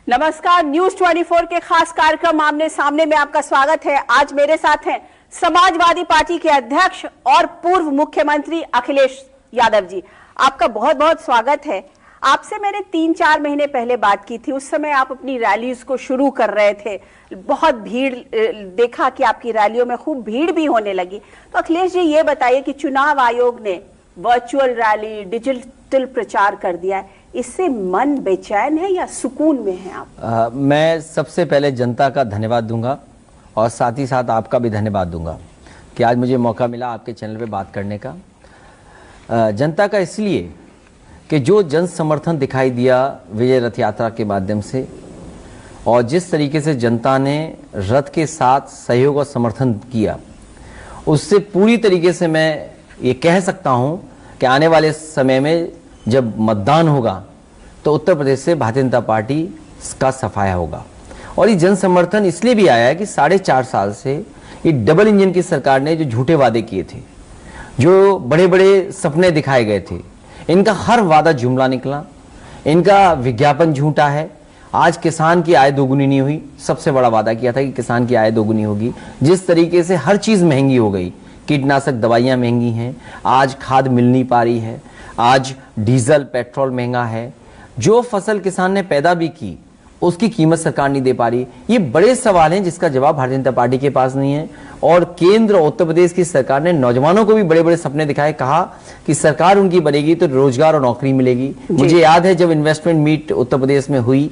नमस्कार, न्यूज 24 के खास कार्यक्रम आमने सामने में आपका स्वागत है। आज मेरे साथ हैं समाजवादी पार्टी के अध्यक्ष और पूर्व मुख्यमंत्री अखिलेश यादव जी। आपका बहुत बहुत स्वागत है। आपसे मैंने 3-4 महीने पहले बात की थी। उस समय आप अपनी रैलीज को शुरू कर रहे थे, बहुत भीड़ देखा कि आपकी रैलियों में खूब भीड़ भी होने लगी। तो अखिलेश जी ये बताइए कि चुनाव आयोग ने वर्चुअल रैली, डिजिटल प्रचार कर दिया है, इससे मन बेचैन है या सुकून में है आप? मैं सबसे पहले जनता का धन्यवाद दूंगा और साथ ही साथ आपका भी धन्यवाद दूंगा कि आज मुझे मौका मिला आपके चैनल पे बात करने का। जनता का इसलिए कि जो जन समर्थन दिखाई दिया विजय रथ यात्रा के माध्यम से और जिस तरीके से जनता ने रथ के साथ सहयोग और समर्थन किया, उससे पूरी तरीके से मैं ये कह सकता हूं कि आने वाले समय में जब मतदान होगा तो उत्तर प्रदेश से भारतीय जनता पार्टी का सफाया होगा। और ये जन समर्थन इसलिए भी आया है कि 4.5 साल से ये डबल इंजन की सरकार ने जो झूठे वादे किए थे, जो बड़े बड़े सपने दिखाए गए थे, इनका हर वादा जुमला निकला, इनका विज्ञापन झूठा है। आज किसान की आय दोगुनी नहीं हुई। सबसे बड़ा वादा किया था कि किसान की आय दोगुनी होगी। जिस तरीके से हर चीज महंगी हो गई, कीटनाशक दवाइयां महंगी हैं, आज खाद मिल नहीं पा रही है, आज डीजल पेट्रोल महंगा है, जो फसल किसान ने पैदा भी की उसकी कीमत सरकार नहीं दे पा रही। ये बड़े सवाल हैं जिसका जवाब भारतीय जनता पार्टी के पास नहीं है। और केंद्र और उत्तर प्रदेश की सरकार ने नौजवानों को भी बड़े बड़े सपने दिखाए, कहा कि सरकार उनकी बनेगी तो रोजगार और नौकरी मिलेगी। मुझे याद है जब इन्वेस्टमेंट मीट उत्तर प्रदेश में हुई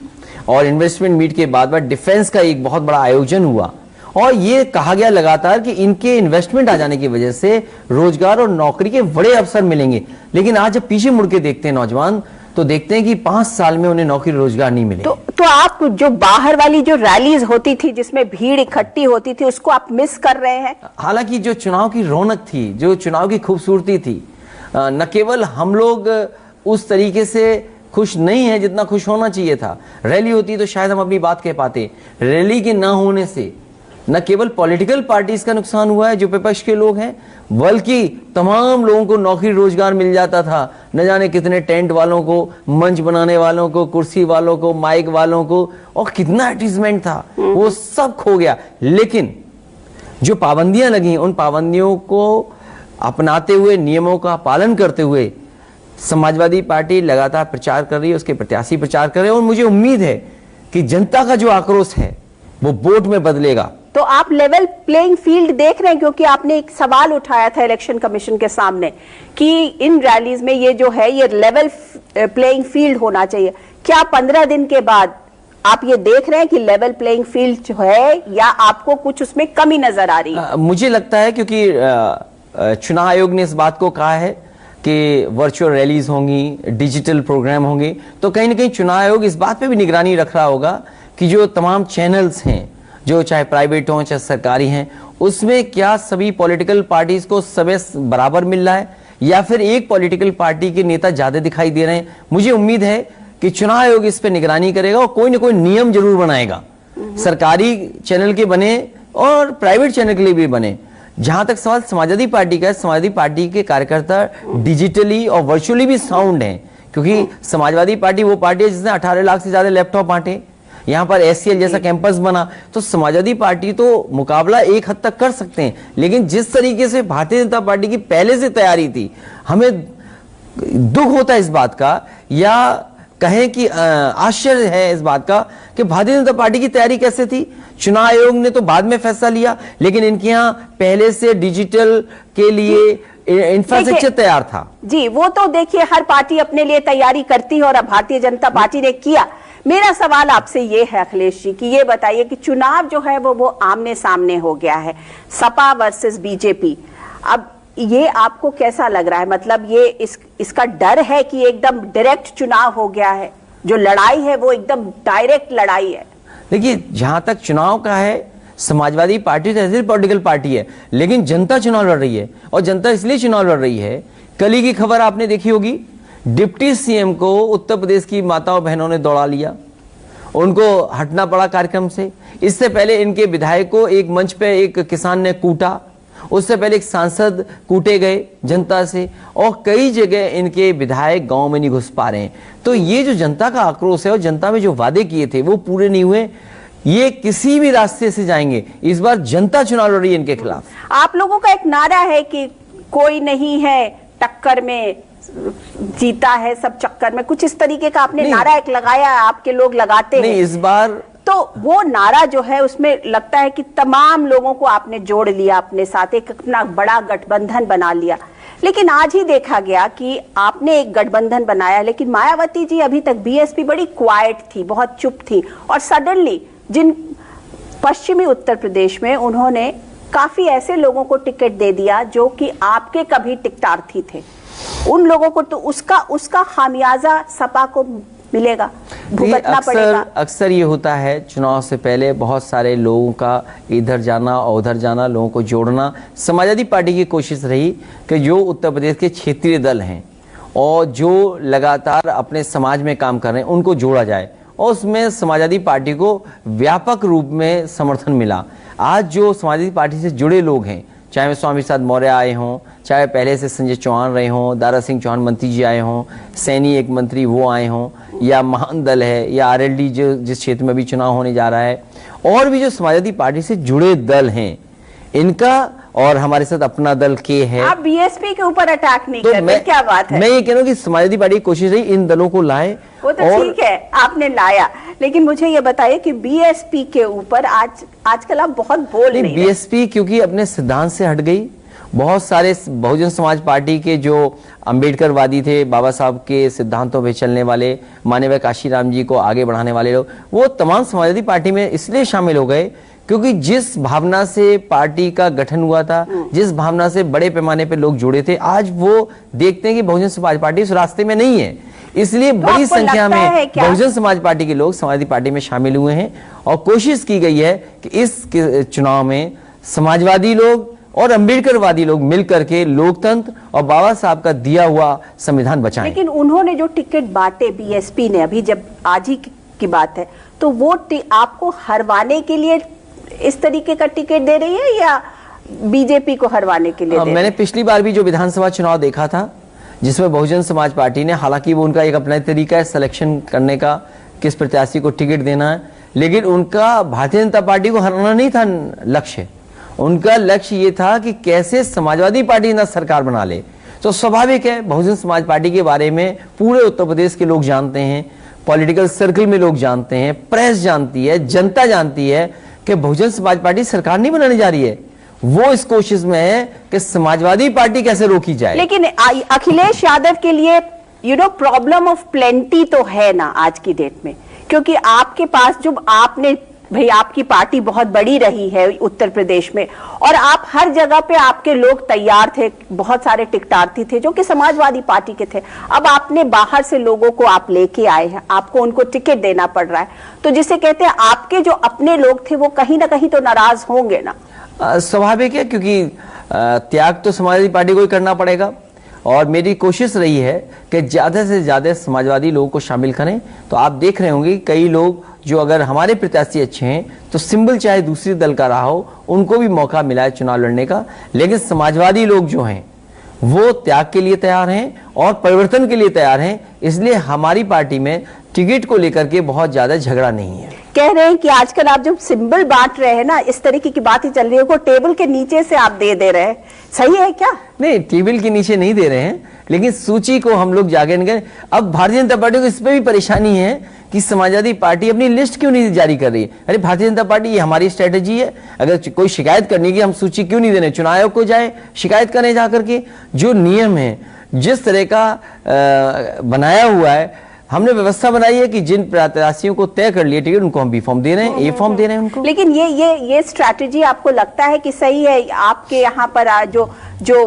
और इन्वेस्टमेंट मीट के बाद डिफेंस का एक बहुत बड़ा आयोजन हुआ और ये कहा गया लगातार कि इनके इन्वेस्टमेंट आ जाने की वजह से रोजगार और नौकरी के बड़े अवसर मिलेंगे। लेकिन आज जब पीछे मुड़ के देखते हैं नौजवान, तो देखते हैं कि 5 साल में उन्हें नौकरी रोजगार नहीं मिले। तो आप जो बाहर वाली जो रैलीज होती थी जिसमें भीड़ इकट्ठी होती थी, उसको आप मिस कर रहे हैं? हालांकि जो चुनाव की रौनक थी, जो चुनाव की खूबसूरती थी, न केवल हम लोग उस तरीके से खुश नहीं है जितना खुश होना चाहिए था। रैली होती तो शायद हम अपनी बात कह पाते। रैली के ना होने से न केवल पॉलिटिकल पार्टीज का नुकसान हुआ है जो विपक्ष के लोग हैं, बल्कि तमाम लोगों को नौकरी रोजगार मिल जाता था। न जाने कितने टेंट वालों को, मंच बनाने वालों को, कुर्सी वालों को, माइक वालों को, और कितना एडवर्टाइजमेंट था, वो सब खो गया। लेकिन जो पाबंदियां लगी, उन पाबंदियों को अपनाते हुए, नियमों का पालन करते हुए समाजवादी पार्टी लगातार प्रचार कर रही है, उसके प्रत्याशी प्रचार कर रहे हैं। और मुझे उम्मीद है कि जनता का जो आक्रोश है वो वोट में बदलेगा। तो आप लेवल प्लेइंग फील्ड देख रहे हैं? क्योंकि आपने एक सवाल उठाया था इलेक्शन कमीशन के सामने कि इन रैलीज में ये जो है ये लेवल प्लेइंग फील्ड होना चाहिए। क्या 15 दिन के बाद आप ये देख रहे हैं कि लेवल प्लेइंग फील्ड जो है, या आपको कुछ उसमें कमी नजर आ रही है? मुझे लगता है क्योंकि चुनाव आयोग ने इस बात को कहा है कि वर्चुअल रैलीज होंगी, डिजिटल प्रोग्राम होंगे, तो कहीं ना कहीं चुनाव आयोग इस बात पे भी निगरानी रख रहा होगा कि जो तमाम चैनल्स हैं, जो चाहे प्राइवेट हों चाहे सरकारी हैं, उसमें क्या सभी पॉलिटिकल पार्टीज को समय बराबर मिल रहा है या फिर एक पॉलिटिकल पार्टी के नेता ज्यादा दिखाई दे रहे हैं। मुझे उम्मीद है कि चुनाव आयोग इस पे निगरानी करेगा और कोई ना कोई नियम जरूर बनाएगा, सरकारी चैनल के बने और प्राइवेट चैनल के लिए भी बने। जहां तक सवाल समाजवादी पार्टी का है, समाजवादी पार्टी के कार्यकर्ता डिजिटली और वर्चुअली भी साउंड हैं, क्योंकि समाजवादी पार्टी वो पार्टी है जिसने 18 लाख से ज्यादा लैपटॉप बांटे। यहाँ पर SCL जैसा कैंपस बना, तो समाजवादी पार्टी तो मुकाबला एक हद तक कर सकते हैं। लेकिन जिस तरीके से भारतीय जनता पार्टी की पहले से तैयारी थी, हमें दुख होता है इस बात का, या कहें कि आश्चर्य है इस बात का कि भारतीय जनता पार्टी की तैयारी कैसे थी। चुनाव आयोग ने तो बाद में फैसला लिया, लेकिन इनके यहाँ पहले से डिजिटल के लिए इंफ्रास्ट्रक्चर तैयार था। जी, वो तो देखिए हर पार्टी अपने लिए तैयारी करती है और अब भारतीय जनता पार्टी ने किया। मेरा सवाल आपसे ये है अखिलेश जी कि ये बताइए कि चुनाव जो है वो आमने सामने हो गया है, सपा वर्सेस बीजेपी। अब ये आपको कैसा लग रहा है? मतलब ये इसका डर है कि एकदम डायरेक्ट चुनाव हो गया है, जो लड़ाई है वो एकदम डायरेक्ट लड़ाई है? देखिए, जहां तक चुनाव का है, समाजवादी पार्टी तो ऐसी पॉलिटिकल पार्टी है, लेकिन जनता चुनाव लड़ रही है। और जनता इसलिए चुनाव लड़ रही है, कल ही की खबर आपने देखी होगी, डिप्टी CM को उत्तर प्रदेश की माताओं बहनों ने दौड़ा लिया, उनको हटना पड़ा कार्यक्रम से। इससे पहले इनके विधायक को एक मंच पे एक किसान ने कूटा, उससे पहले एक सांसद कूटे गए जनता से, और कई जगह इनके विधायक गांव में नहीं घुस पा रहे हैं। तो ये जो जनता का आक्रोश है और जनता में जो वादे किए थे वो पूरे नहीं हुए। ये किसी भी रास्ते से जाएंगे, इस बार जनता चुनाव लड़ रही है इनके खिलाफ। आप लोगों का एक नारा है कि कोई नहीं है टक्कर में, जीता है सब चक्कर में, कुछ इस तरीके का आपने नारा एक लगाया, आपके लोग लगाते हैं इस बार। तो वो नारा जो है उसमें लगता है कि तमाम लोगों को आपने जोड़ लिया अपने साथ, एक अपना बड़ा गठबंधन बना लिया। लेकिन आज ही देखा गया कि आपने एक गठबंधन बनाया, लेकिन मायावती जी अभी तक बीएसपी बड़ी क्वाइट थी, बहुत चुप थी, और सडनली जिन पश्चिमी उत्तर प्रदेश में उन्होंने काफी ऐसे लोगों को टिकट दे दिया जो कि आपके कभी टिकटार्थी थे, उन लोगों को तो उसका खामियाजा सपा को मिलेगा, भुगतना पड़ेगा। अक्सर ये होता है चुनाव से पहले बहुत सारे लोगों का इधर जाना और उधर जाना, लोगों को जोड़ना। समाजवादी पार्टी की कोशिश रही कि जो उत्तर प्रदेश के क्षेत्रीय दल हैं और जो लगातार अपने समाज में काम कर रहे हैं उनको जोड़ा जाए, और उसमें समाजवादी पार्टी को व्यापक रूप में समर्थन मिला। आज जो समाजवादी पार्टी से जुड़े लोग हैं, चाहे स्वामी प्रसाद मौर्य आए हों, चाहे पहले से संजय चौहान रहे हों, दारा सिंह चौहान मंत्री जी आए हों, सैनी एक मंत्री वो आए हों, या महान दल है, या आरएलडी जो जिस क्षेत्र में भी चुनाव होने जा रहा है, और भी जो समाजवादी पार्टी से जुड़े दल हैं इनका, और हमारे साथ अपना दल के है। आप बीएसपी के ऊपर अटैक नहीं कर रहे, क्या बात है? मैं ये कह रहा हूँ कि समाजवादी पार्टी की कोशिश रही इन दलों को लाए, वो तो ठीक है आपने लाया, लेकिन मुझे ये बताइए कि बीएसपी के ऊपर आजकल आप बहुत बोल नहीं रहे। बीएसपी क्योंकि अपने सिद्धांत से हट गई। बहुत सारे बहुजन समाज पार्टी के जो अंबेडकरवादी थे, बाबा साहब के सिद्धांतों पे चलने वाले, माननीय काशीराम जी को आगे बढ़ाने वाले लोग, वो तमाम समाजवादी पार्टी में इसलिए शामिल हो गए क्योंकि जिस भावना से पार्टी का गठन हुआ था, जिस भावना से बड़े पैमाने पे लोग जुड़े थे, आज वो देखते हैं कि बहुजन समाज पार्टी उस रास्ते में नहीं है। इसलिए तो बड़ी संख्या में बहुजन समाज पार्टी के लोग समाजवादी पार्टी में शामिल हुए हैं, और कोशिश की गई है कि इस चुनाव में समाजवादी लोग और अंबेडकरवादी लोग मिलकर के लोकतंत्र और बाबा साहब का दिया हुआ संविधान बचाएं। लेकिन उन्होंने जो टिकट बांटे बीएसपी ने, अभी जब आज ही की बात है, तो वो आपको हरवाने के लिए इस तरीके का टिकट दे रही है या बीजेपी को हरवाने के लिए? मैंने पिछली बार भी जो विधानसभा चुनाव देखा था जिसमें बहुजन समाज पार्टी ने, हालांकि वो उनका एक अपना तरीका है सिलेक्शन करने का, किस प्रत्याशी को टिकट देना है, लेकिन उनका भारतीय जनता पार्टी को हराना नहीं था लक्ष्य। उनका लक्ष्य ये था कि कैसे समाजवादी पार्टी ना सरकार बना ले। तो स्वाभाविक है, बहुजन समाज पार्टी के बारे में पूरे उत्तर प्रदेश के लोग जानते हैं, पॉलिटिकल सर्कल में लोग जानते हैं, प्रेस जानती है, जनता जानती है कि बहुजन समाज पार्टी सरकार नहीं बनाने जा रही है। वो इस कोशिश में है कि समाजवादी पार्टी कैसे रोकी जाए। लेकिन अखिलेश यादव के लिए प्रॉब्लम ऑफ प्लेंटी तो है ना आज की डेट में, क्योंकि आपके पास जो आपने भाई आपकी पार्टी बहुत बड़ी रही है उत्तर प्रदेश में, और आप हर जगह पे आपके लोग तैयार थे, बहुत सारे टिकटार्थी थे जो कि समाजवादी पार्टी के थे। अब आपने बाहर से लोगों को आप लेके आए हैं, आपको उनको टिकट देना पड़ रहा है, तो जिसे कहते हैं आपके जो अपने लोग थे वो कहीं ना कहीं तो नाराज होंगे ना। स्वाभाविक है, क्योंकि त्याग तो समाजवादी पार्टी को ही करना पड़ेगा, और मेरी कोशिश रही है कि ज्यादा से ज्यादा समाजवादी लोगों को शामिल करें। तो आप देख रहे होंगे कई लोग जो अगर हमारे प्रत्याशी अच्छे हैं तो सिंबल चाहे दूसरी दल का रहा हो उनको भी मौका मिला है चुनाव लड़ने का, लेकिन समाजवादी लोग जो हैं वो त्याग के लिए तैयार हैं और परिवर्तन के लिए तैयार हैं। इसलिए हमारी पार्टी में टिकट को लेकर के बहुत ज्यादा झगड़ा नहीं है। कह रहे हैं कि आजकल आप जब सिंबल बांट रहे हैं ना, इस तरीके की बात ही चल रही है, को टेबल के नीचे से आप दे रहे हैं, सही है क्या? नहीं, टेबल के नीचे नहीं दे रहे हैं, लेकिन सूची को हम लोग जाके निकले। अब भारतीय जनता पार्टी को इस पे भी परेशानी है कि समाजवादी पार्टी अपनी लिस्ट क्यों नहीं जारी कर रही है। अरे भारतीय जनता पार्टी, ये हमारी स्ट्रेटेजी है, अगर कोई शिकायत करनी की हम सूची क्यों नहीं देने, चुनाव आयोग को जाए शिकायत करें जाकर के। जो नियम है, जिस तरह का बनाया हुआ है, हमने व्यवस्था बनाई है कि जिन प्रत्याशियों को तय कर लिए टिकट उनको हम बी फॉर्म दे रहे हैं, ए फॉर्म दे रहे हैं उनको। लेकिन ये स्ट्रैटेजी आपको लगता है कि सही है? आपके यहाँ पर जो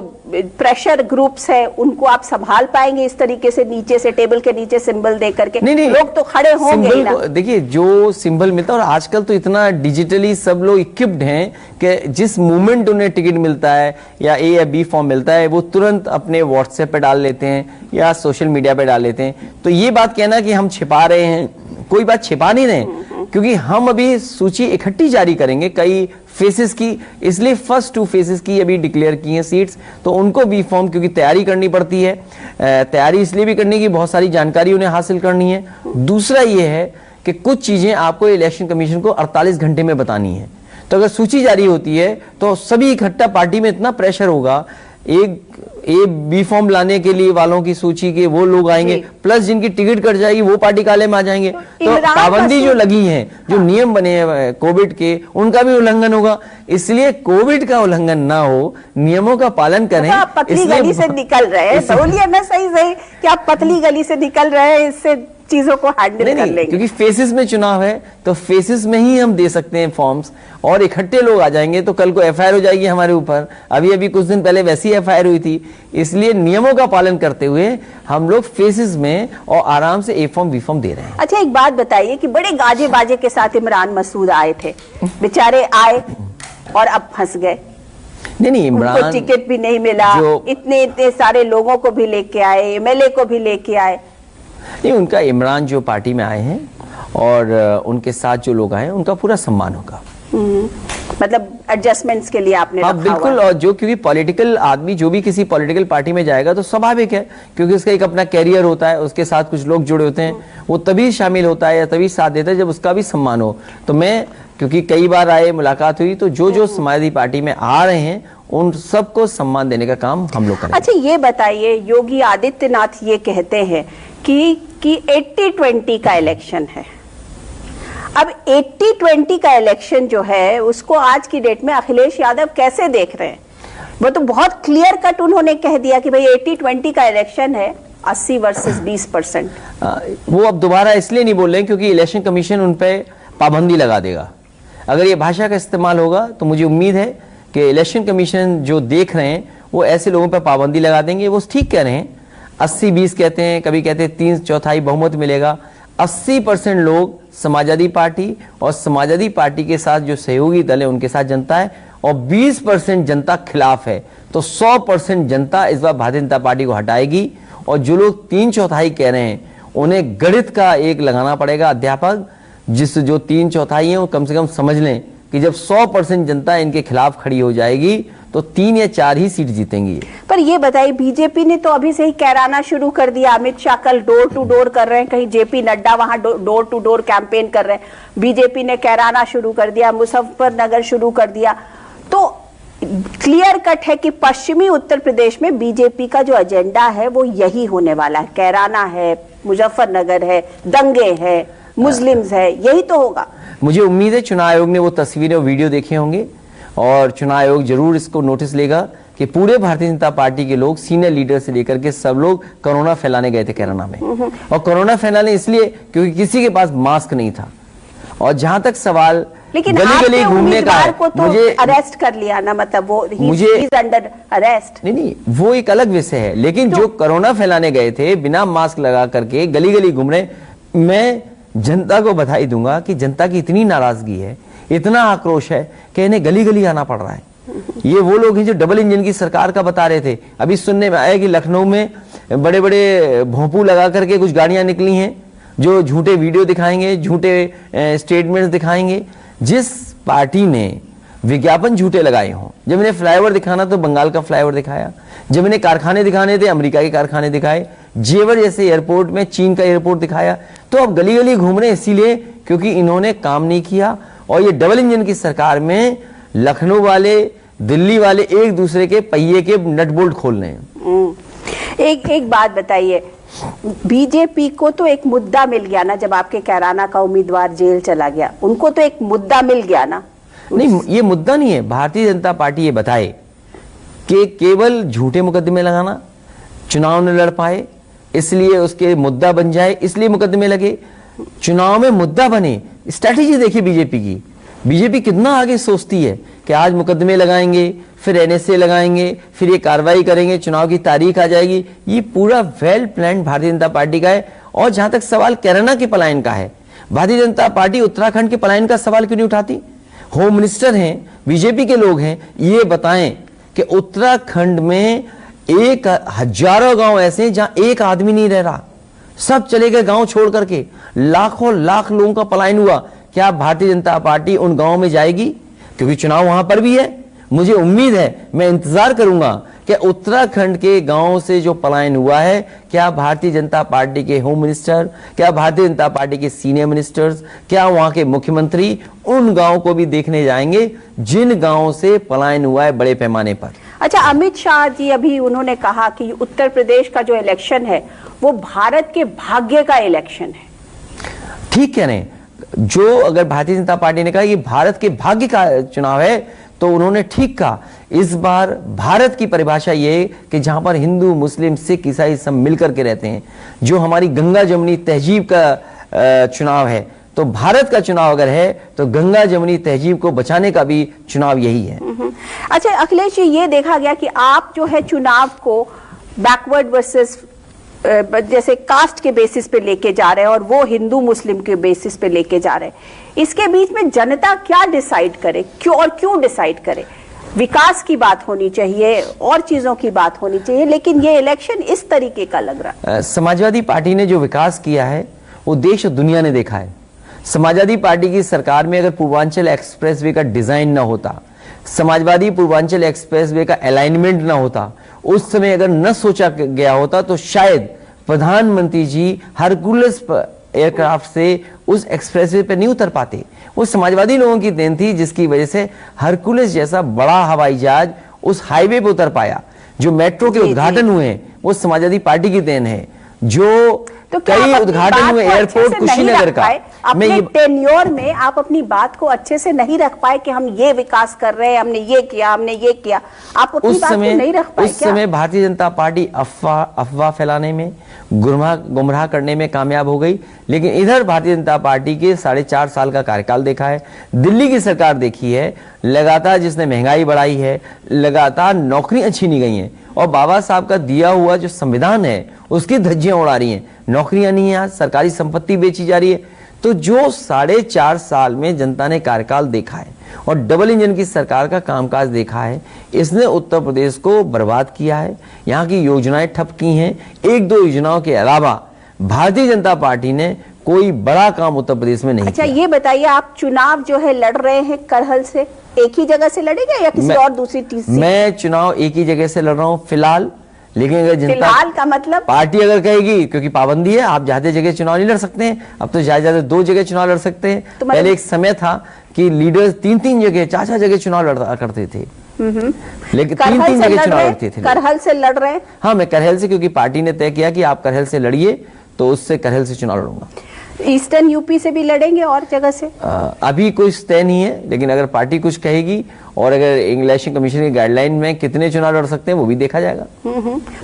प्रेशर ग्रुप्स है उनको आप संभाल पाएंगे इस तरीके से, नीचे से टेबल के नीचे सिंबल दे करके? नहीं, लोग तो खड़े होंगे ही ना। देखिए, जो सिंबल मिलता है, और आजकल तो इतना डिजिटली सब लोग इक्विप्ड हैं कि जिस मोमेंट उन्हें टिकट मिलता है या ए या बी फॉर्म मिलता है वो तुरंत अपने व्हाट्सएप पे डाल लेते हैं या सोशल मीडिया पे डाल लेते हैं। तो ये बात कहना कि हम छिपा रहे हैं, कोई बात छिपा नहीं रहे, क्योंकि हम अभी सूची इकट्ठी जारी करेंगे, कई फेसेस की, इसलिए फर्स्ट 2 फेसेस की अभी डिक्लेयर की हैं सीट्स, तो उनको बी फॉर्म क्योंकि तैयारी करनी पड़ती है, तैयारी इसलिए भी करनी की बहुत सारी जानकारी उन्हें हासिल करनी है। दूसरा ये है कि कुछ चीजें आपको इलेक्शन कमीशन को 48 घंटे में बतानी है, तो अगर सूची जारी होती है तो सभी इकट्ठा पार्टी में इतना प्रेशर होगा, एक बी फॉर्म लाने के लिए वालों की सूची के वो लोग आएंगे, प्लस जिनकी टिकट कट जाएगी वो पार्टी काले में आ जाएंगे, तो पाबंदी जो लगी है, जो नियम बने हैं कोविड के, उनका भी उल्लंघन होगा। इसलिए कोविड का उल्लंघन ना हो, नियमों का पालन करें। आप पतली गली से निकल रहे हैं, बोलिए ना सही कि आप पतली गली से निकल रहे हैं, इससे चीजों को हैंडल कर लेंगे। क्योंकि फेसेस में चुनाव है तो फेसेस में ही हम दे सकते हैं फॉर्म्स, और इकट्ठे लोग आ जाएंगे तो कल को एफआईआर हो जाएगी हमारे ऊपर। अभी कुछ दिन पहले वैसी एफआईआर हुई थी, इसलिए नियमों का पालन करते हुए हम लोग फेसेस में और आराम से ए फॉर्म बी फॉर्म दे रहे हैं। अच्छा, एक बात बताइए कि बड़े गाजे बाजे के साथ इमरान मसूद आए थे, बेचारे आए और अब फंस गए। नहीं, इमरान उनको टिकट भी नहीं मिला, इतने सारे लोगों को भी लेके आए, एमएलए को भी लेके आए। नहीं, उनका इमरान जो पार्टी में आए हैं और उनके साथ जो लोग आए हैं उनका पूरा सम्मान होगा। मतलब एडजस्टमेंट्स के लिए आपने हाँ बिल्कुल, और जो क्योंकि पॉलिटिकल आदमी जो भी किसी पॉलिटिकल पार्टी में जाएगा तो स्वाभाविक है, क्योंकि उसका एक अपना कैरियर होता है, उसके साथ कुछ लोग जुड़े होते हैं, वो तभी शामिल होता है या तभी साथ देता है जब उसका भी सम्मान हो। तो मैं क्योंकि कई बार आए, मुलाकात हुई, तो जो समाजवादी पार्टी में आ रहे हैं उन सबको सम्मान देने का काम हम लोग करेंगे। अच्छा, ये बताइए, योगी आदित्यनाथ ये कहते हैं कि 80-20 का इलेक्शन है। अब 80-20 का इलेक्शन जो है उसको आज की डेट में अखिलेश यादव कैसे देख रहे हैं? वो तो बहुत क्लियर कट उन्होंने कह दिया कि भाई 80-20 का इलेक्शन है, 80 वर्सेस 20%। वो अब दोबारा इसलिए नहीं बोल रहे क्योंकि इलेक्शन कमीशन उन पे पाबंदी लगा देगा। अगर ये भाषा का इस्तेमाल होगा तो मुझे उम्मीद है कि इलेक्शन कमीशन जो देख रहे हैं वो ऐसे लोगों पर पाबंदी लगा देंगे। वो ठीक कह रहे हैं, 80-20 कहते हैं, कभी कहते हैं 3/4 बहुमत मिलेगा। 80% लोग समाजवादी पार्टी और समाजवादी पार्टी के साथ जो सहयोगी दल है उनके साथ जनता है, और 20% जनता खिलाफ है। तो 100% जनता इस बार भारतीय जनता पार्टी को हटाएगी। और जो लोग 3/4 कह रहे हैं उन्हें गणित का एक लगाना पड़ेगा अध्यापक, जो 3/4 है वो कम से कम समझ लें कि जब 100% जनता इनके खिलाफ खड़ी हो जाएगी तो 3 या 4 ही सीट जीतेंगी। पर ये बताइए, बीजेपी ने तो अभी से ही कैराना शुरू कर दिया। अमित शाह कल डोर टू डोर कर रहे हैं, कहीं जेपी नड्डा वहां डोर टू डोर कैंपेन कर रहे हैं। बीजेपी ने कैराना शुरू कर दिया, मुजफ्फरनगर शुरू कर दिया। तो क्लियर कट है कि पश्चिमी उत्तर प्रदेश में बीजेपी का जो एजेंडा है वो यही होने वाला है। कैराना है, मुजफ्फरनगर है, दंगे है, मुस्लिम्स है, यही तो होगा। मुझे उम्मीद है चुनाव आयोग ने वो तस्वीरें और वीडियो देखे होंगे, और चुनाव आयोग जरूर इसको नोटिस लेगा कि पूरे भारतीय जनता पार्टी के लोग, सीनियर लीडर से लेकर के सब लोग कोरोना फैलाने गए थे कैराना में। और कोरोना फैलाने इसलिए क्योंकि किसी के पास मास्क नहीं था। और जहां तक सवाल लेकिन गली गली घूमने का है, को तो मुझे अरेस्ट कर लिया ना, मतलब वो मुझे अंडर अरेस्ट। नहीं, वो एक अलग विषय है। लेकिन जो कोरोना फैलाने गए थे बिना मास्क लगा करके गली गली घूम रहे, मैं जनता को बधाई दूंगा कि जनता की इतनी नाराजगी है, इतना आक्रोश है कि इन्हें गली गली आना पड़ रहा है। ये वो लोग हैं जो डबल इंजन की सरकार का बता रहे थे। अभी सुनने में आया कि लखनऊ में बड़े बड़े भोंपू लगा करके कुछ गाड़ियां निकली हैं जो झूठे वीडियो दिखाएंगे, झूठे स्टेटमेंट्स दिखाएंगे। जिस पार्टी ने विज्ञापन झूठे लगाए हों, जब इन्हें फ्लाईओवर दिखाना तो बंगाल का फ्लाईओवर दिखाया, जब इन्हें कारखाने दिखाने थे अमेरिका के कारखाने दिखाए, जेवर जैसे एयरपोर्ट में चीन का एयरपोर्ट दिखाया। तो अब गली गली घूम रहे इसीलिए क्योंकि इन्होंने काम नहीं किया। और ये डबल इंजन की सरकार में लखनऊ वाले, दिल्ली वाले एक दूसरे के पहिए के नट बोल्ट खोल रहे हैं। एक बात बताइए, बीजेपी को तो एक मुद्दा मिल गया ना, जब आपके कैराना का उम्मीदवार जेल चला गया, उनको तो एक मुद्दा मिल गया ना। नहीं, ये मुद्दा नहीं है। भारतीय जनता पार्टी ये बताए कि केवल झूठे मुकदमे लगाना, चुनाव न लड़ पाए इसलिए उसके मुद्दा बन जाए, इसलिए मुकदमे लगे। चुनाव में मुद्दा बने, स्ट्रैटेजी देखिए बीजेपी की। बीजेपी कितना आगे सोचती है कि आज मुकदमे लगाएंगे, फिर एनएसए लगाएंगे, फिर ये कार्रवाई करेंगे, चुनाव की तारीख आ जाएगी। ये पूरा well plan Bharatiya Janata party का है। और जहां तक सवाल कैराना के पलायन का है, भारतीय जनता पार्टी उत्तराखंड के पलायन का सवाल क्यों नहीं उठाती? होम मिनिस्टर हैं, बीजेपी के लोग हैं, ये बताएं कि उत्तराखंड में 1000 गांव ऐसे हैं जहां एक आदमी नहीं रह रहा, सब चले गए गांव छोड़ करके, लाखों लाख लोगों का पलायन हुआ। क्या भारतीय जनता पार्टी उन गांवों में जाएगी? क्योंकि चुनाव वहां पर भी है। मुझे उम्मीद है, मैं इंतजार करूंगा कि उत्तराखंड के गांव से जो पलायन हुआ है, क्या भारतीय जनता पार्टी के होम मिनिस्टर, क्या भारतीय जनता पार्टी के सीनियर मिनिस्टर्स, क्या वहां के मुख्यमंत्री उन गांवों को भी देखने जाएंगे जिन गांवों से पलायन हुआ है बड़े पैमाने पर। अच्छा, अमित शाह जी अभी उन्होंने कहा कि उत्तर प्रदेश का जो इलेक्शन है वो भारत के भाग्य का इलेक्शन है। ठीक कह रहे हैं। जो अगर भारतीय जनता पार्टी ने कहा ये भारत के भाग्य का चुनाव है तो उन्होंने ठीक कहा। इस बार भारत की परिभाषा ये है कि जहां पर हिंदू, मुस्लिम, सिख, ईसाई सब मिलकर के रहते हैं, जो हमारी गंगा जमुनी तहजीब का चुनाव है, तो भारत का चुनाव अगर है तो गंगा जमुनी तहजीब को बचाने का भी चुनाव यही है। अच्छा अखिलेश जी, ये देखा गया कि आप जो है चुनाव को बैकवर्ड वर्सेस जैसे कास्ट के बेसिस पे लेके जा रहे हैं और वो हिंदू मुस्लिम के बेसिस पे लेके जा रहे हैं। इसके बीच में जनता क्या डिसाइड करे, क्यों डिसाइड करे? विकास की बात होनी चाहिए और चीजों की बात होनी चाहिए, लेकिन ये इलेक्शन इस तरीके का लग रहा है। समाजवादी पार्टी ने जो विकास किया है वो देश और दुनिया ने देखा है। समाजवादी पार्टी की सरकार में अगर पूर्वांचल एक्सप्रेसवे का डिजाइन ना होता, समाजवादी पूर्वांचल एक्सप्रेसवे का अलाइनमेंट ना होता, उस समय अगर न सोचा गया होता तो शायद प्रधानमंत्री जी हरकुलस एयरक्राफ्ट से उस एक्सप्रेसवे पे नहीं उतर पाते। वो समाजवादी लोगों की देन थी जिसकी वजह से हरकुलस जैसा बड़ा हवाई जहाज उस हाईवे पे उतर पाया। जो मेट्रो के उद्घाटन हुए हैं वो समाजवादी पार्टी की देन है। जो तो कई उद्घाटन हुए एयरपोर्ट कुशीनगर का, अपने टेन्योर में आप अपनी बात को अच्छे से नहीं रख पाए कि हम ये विकास कर रहे हैं, हमने ये किया, हमने ये किया, आप अपनी बात को नहीं रख पाए। उस समय भारतीय जनता पार्टी अफवाह फैलाने में, गुमराह करने में कामयाब हो गई। लेकिन इधर भारतीय जनता पार्टी के 4.5 साल का कार्यकाल देखा है, दिल्ली की सरकार देखी है, लगातार जिसने महंगाई बढ़ाई है, लगातार नौकरियां छीनी गई हैं और बाबा साहब का दिया हुआ जो संविधान है उसकी धज्जियां उड़ा रही हैं। नौकरियां नहीं है, आज सरकारी संपत्ति बेची जा रही है। तो जो 4.5 साल में जनता ने कार्यकाल देखा है और डबल इंजन की सरकार का कामकाज देखा है, इसने उत्तर प्रदेश को बर्बाद किया है। यहाँ की योजनाएं ठप की हैं। 1-2 योजनाओं के अलावा भारतीय जनता पार्टी ने कोई बड़ा काम उत्तर प्रदेश में नहीं किया। अच्छा ये बताइए, आप चुनाव जो है लड़ रहे हैं करहल से, एक ही जगह से लड़ेंगे या किसी और दूसरी चीज? मैं चुनाव एक ही जगह से लड़ रहा हूँ फिलहाल। लेकिन अगर जनता फिलहाल का मतलब पार्टी अगर कहेगी, क्योंकि पाबंदी है, आप ज्यादा जगह चुनाव नहीं लड़ सकते हैं, अब तो ज्यादा 2 जगह चुनाव लड़ सकते हैं। तो पहले एक समय था कि लीडर्स 3-3 जगह, 4-4 जगह चुनाव लड़ा करते थे, लेकिन 3-3 जगह चुनाव लड़ते थे। करहल से लड़ रहे हैं? हाँ, मैं करहल से, क्योंकि पार्टी ने तय किया कि आप करहल से लड़िए, तो उससे करहल से चुनाव लड़ूंगा। ईस्टर्न यूपी से भी लड़ेंगे और जगह से? अभी कुछ तय नहीं है, लेकिन अगर पार्टी कुछ कहेगी और अगर इलेक्शन कमीशन की गाइडलाइन में कितने चुनाव लड़ सकते हैं वो भी देखा जाएगा।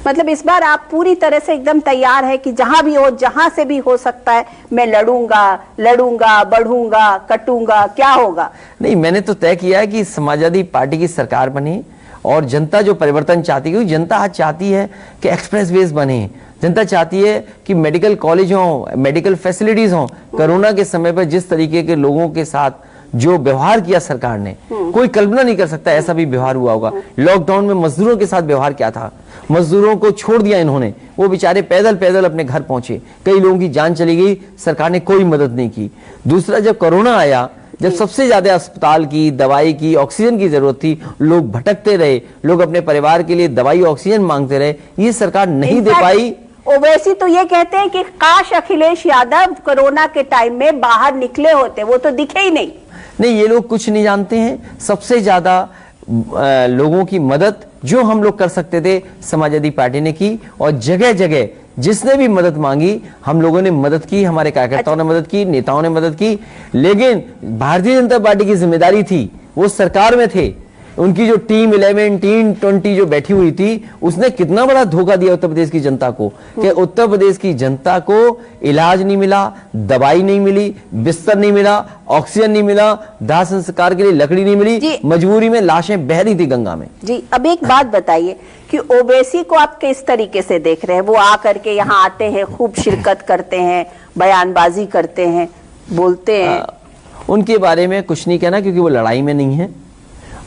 मतलब इस बार आप पूरी तरह से एकदम तैयार है कि जहां भी हो, जहां से भी हो सकता है, मैं लड़ूंगा, बढ़ूंगा, कटूंगा, क्या होगा? नहीं, मैंने तो तय किया है कि समाजवादी पार्टी की सरकार बने और जनता जो परिवर्तन चाहती है, क्योंकि जनता आज चाहती है कि एक्सप्रेसवेज बने, जनता चाहती है कि मेडिकल कॉलेज हो, मेडिकल फैसिलिटीज हो। कोरोना के समय पर जिस तरीके के लोगों के साथ जो व्यवहार किया सरकार ने, कोई कल्पना नहीं कर सकता ऐसा भी व्यवहार हुआ होगा। लॉकडाउन में मजदूरों के साथ व्यवहार क्या था, मजदूरों को छोड़ दिया इन्होंने, वो बेचारे पैदल पैदल अपने घर पहुंचे, कई लोगों की जान चली गई, सरकार ने कोई मदद नहीं की। दूसरा, जब कोरोना आया, जब सबसे ज्यादा अस्पताल की, दवाई की, ऑक्सीजन की जरूरत थी, लोग भटकते रहे, लोग अपने परिवार के लिए दवाई ऑक्सीजन मांगते रहे, ये सरकार नहीं दे पाई। ओवैसी तो ये कहते हैं कि काश अखिलेश यादव कोरोना के टाइम में बाहर निकले होते, वो तो दिखे ही नहीं। नहीं, ये लोग कुछ नहीं जानते हैं। सबसे ज्यादा लोगों की मदद जो हम लोग कर सकते थे समाजवादी पार्टी ने की, और जगह जगह जिसने भी मदद मांगी हम लोगों ने मदद की, हमारे कार्यकर्ताओं ने मदद की, नेताओं ने मदद की। लेकिन भारतीय जनता पार्टी की जिम्मेदारी थी, वो सरकार में थे, उनकी जो टीम 11, टीम 20 जो बैठी हुई थी, उसने कितना बड़ा धोखा दिया उत्तर प्रदेश की जनता को कि उत्तर प्रदेश की जनता को इलाज नहीं मिला, दवाई नहीं मिली, बिस्तर नहीं मिला, ऑक्सीजन नहीं मिला, दाह संस्कार के लिए लकड़ी नहीं मिली, मजबूरी में लाशें बह रही थी गंगा में। जी, अब एक बात बताइए कि ओवैसी को आप किस तरीके से देख रहे हैं? वो आकर के यहाँ आते हैं, खूब शिरकत करते हैं, बयानबाजी करते हैं, बोलते हैं। उनके बारे में कुछ नहीं कहना, क्योंकि वो लड़ाई में नहीं है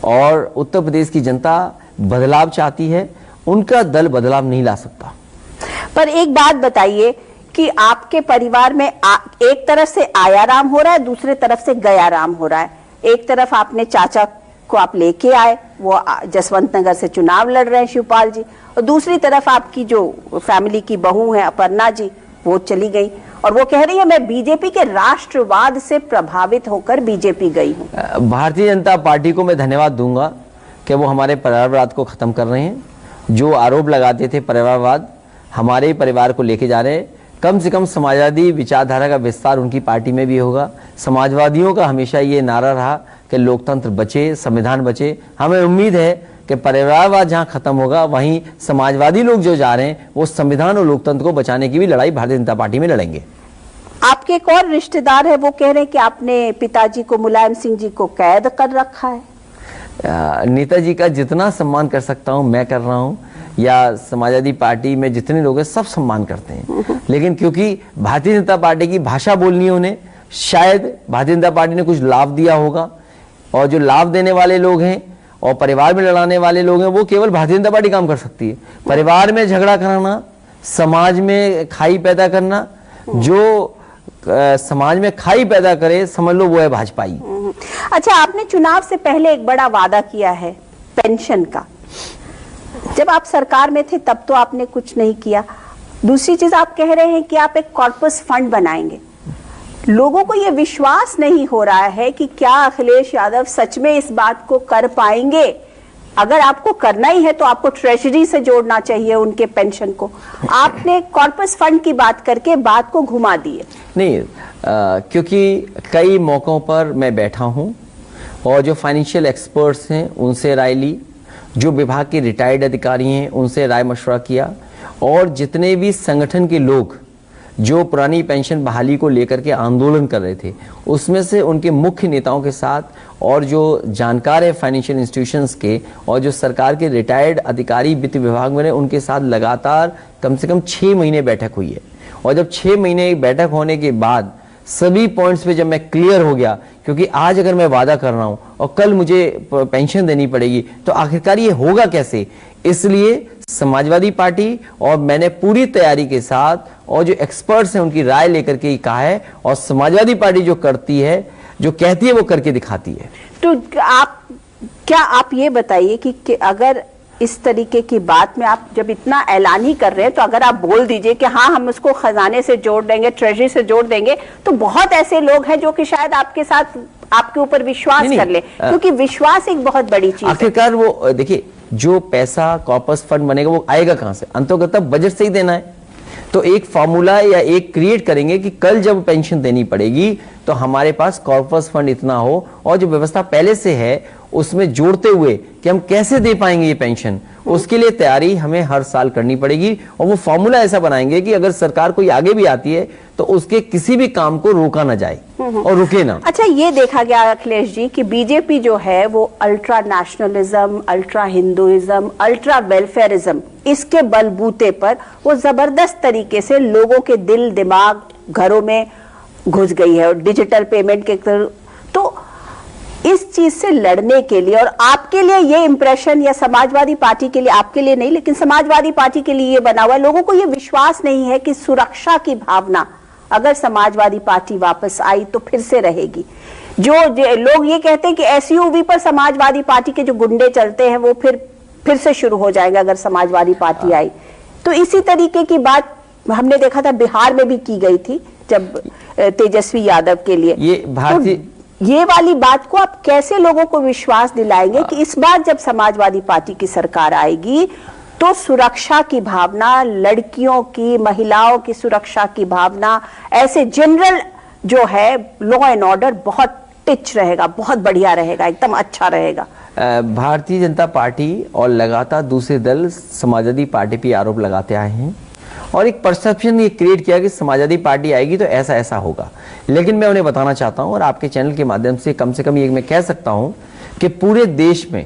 और उत्तर प्रदेश की जनता बदलाव चाहती है, उनका दल बदलाव नहीं ला सकता। पर एक बात बताइए कि आपके परिवार में एक तरफ से आया राम हो रहा है, दूसरे तरफ से गया राम हो रहा है। एक तरफ आपने चाचा को आप लेके आए, वो जसवंत नगर से चुनाव लड़ रहे हैं शिवपाल जी, और दूसरी तरफ आपकी जो फैमिली की बहू है अपर्णा जी, वो चली गई और वो कह रही है मैं बीजेपी के राष्ट्रवाद से प्रभावित होकर बीजेपी गई हूँ। भारतीय जनता पार्टी को मैं धन्यवाद दूंगा कि वो हमारे परिवारवाद को खत्म कर रहे हैं। जो आरोप लगाते थे परिवारवाद, हमारे ही परिवार को लेके जा रहे हैं। कम से कम समाजवादी विचारधारा का विस्तार उनकी पार्टी में भी होगा। समाजवादियों का हमेशा ये नारा रहा कि लोकतंत्र बचे, संविधान बचे। हमें उम्मीद है कि परिवारवाद जहां खत्म होगा, वहीं समाजवादी लोग जो जा रहे हैं वो संविधान और लोकतंत्र को बचाने की भी लड़ाई भारतीय जनता पार्टी में लड़ेंगे। आपके एक और रिश्तेदार है, वो कह रहे हैं कि आपने पिताजी को, मुलायम सिंह जी को कैद कर रखा है। नेताजी का जितना सम्मान कर सकता हूं मैं कर रहा हूं, या समाजवादी पार्टी में जितने लोग हैं सब सम्मान करते हैं, लेकिन क्योंकि भारतीय जनता पार्टी की भाषा बोलनी है उन्हें, शायद भारतीय जनता पार्टी ने कुछ लाभ दिया होगा, और जो लाभ देने वाले लोग हैं और परिवार में लड़ाने वाले लोग हैं वो केवल भारतीय जनता पार्टी काम कर सकती है। परिवार में झगड़ा कराना, समाज में खाई पैदा करना, जो समाज में खाई पैदा करे समझ लो वो है भाजपाई। अच्छा, आपने चुनाव से पहले एक बड़ा वादा किया है पेंशन का। जब आप सरकार में थे तब तो आपने कुछ नहीं किया। दूसरी चीज, आप कह रहे हैं कि आप एक कॉर्पस फंड बनाएंगे। लोगों को यह विश्वास नहीं हो रहा है कि क्या अखिलेश यादव सच में इस बात को कर पाएंगे। अगर आपको करना ही है तो आपको ट्रेजरी से जोड़ना चाहिए उनके पेंशन को। आपने कॉर्पस फंड की बात करके बात को घुमा दी है। नहीं, क्योंकि कई मौकों पर मैं बैठा हूं और जो फाइनेंशियल एक्सपर्ट्स हैं उनसे राय ली, जो विभाग के रिटायर्ड अधिकारी हैं उनसे राय मशवरा किया, और जितने भी संगठन के लोग जो पुरानी पेंशन बहाली को लेकर के आंदोलन कर रहे थे, उसमें से उनके मुख्य नेताओं के साथ, और जो जानकार है फाइनेंशियल इंस्टीट्यूशंस के, और जो सरकार के रिटायर्ड अधिकारी वित्त विभाग में, उनके साथ लगातार कम से कम 6 महीने बैठक हुई है। और जब 6 महीने बैठक होने के बाद सभी पॉइंट्स पे जब मैं क्लियर हो गया, क्योंकि आज अगर मैं वादा कर रहा हूं और कल मुझे पेंशन देनी पड़ेगी तो आखिरकार ये होगा कैसे, इसलिए समाजवादी पार्टी और मैंने पूरी तैयारी के साथ और जो एक्सपर्ट्स हैं उनकी राय लेकर के ही कहा है, और समाजवादी पार्टी जो करती है, जो कहती है वो करके दिखाती है। तो आप ये बताइए कि अगर इस तरीके की बात में आप जब इतना ऐलान ही कर रहे हैं, तो अगर आप बोल दीजिए कि हाँ हम उसको खजाने से जोड़ देंगे, ट्रेजरी से जोड़ देंगे, तो बहुत ऐसे लोग हैं जो कि शायद आपके साथ, आपके ऊपर विश्वास कर ले, क्योंकि विश्वास एक बहुत बड़ी चीज है। आखिरकार वो देखिए, जो पैसा कॉर्पस फंड बनेगा वो आएगा कहां से, अंततः बजट से ही देना है। तो एक फॉर्मूला या एक क्रिएट करेंगे कि कल जब पेंशन देनी पड़ेगी तो हमारे पास कॉर्पस फंड इतना हो, और जो व्यवस्था पहले से है उसमें जोड़ते हुए कि हम कैसे दे पाएंगे ये पेंशन, उसके लिए तैयारी हमें हर साल करनी पड़ेगी। और वो फॉर्मूला ऐसा बनाएंगे कि अगर सरकार कोई आगे भी आती है तो उसके किसी भी काम को रोका ना जाए और रुके ना। अच्छा, ये देखा गया अखिलेश जी कि बीजेपी जो है वो ultra nationalism, ultra Hinduism, ultra welfarism, इसके बलबूते पर वो जबरदस्त तरीके से लोगों के दिल दिमाग घरों में घुस गई है, और डिजिटल पेमेंट के तो इस चीज से लड़ने के लिए, और आपके लिए ये इंप्रेशन, या समाजवादी पार्टी के लिए, आपके लिए नहीं लेकिन समाजवादी पार्टी के लिए ये बना हुआ है, लोगों को ये विश्वास नहीं है कि सुरक्षा की भावना अगर समाजवादी पार्टी वापस आई तो फिर से रहेगी। जो लोग ये कहते हैं कि एसयूवी पर समाजवादी पार्टी के जो गुंडे चलते हैं वो फिर से शुरू हो जाएगा अगर समाजवादी पार्टी आई। तो इसी तरीके की बात हमने देखा था बिहार में भी की गई थी जब तेजस्वी यादव के लिए। ये वाली बात को आप कैसे लोगों को विश्वास दिलाएंगे कि इस बार जब समाजवादी पार्टी की सरकार आएगी तो सुरक्षा की भावना, लड़कियों की, महिलाओं की सुरक्षा की भावना, ऐसे जनरल जो है लॉ एंड ऑर्डर बहुत टिच रहेगा, बहुत बढ़िया रहेगा, एकदम अच्छा रहेगा। भारतीय जनता पार्टी और लगातार दूसरे दल समाजवादी पार्टी पे आरोप लगाते आए हैं और एक परसेप्शन ये क्रिएट किया कि समाजवादी पार्टी आएगी तो ऐसा ऐसा होगा। लेकिन मैं उन्हें बताना चाहता हूं और आपके चैनल के माध्यम से कम ये मैं कह सकता हूं कि पूरे देश में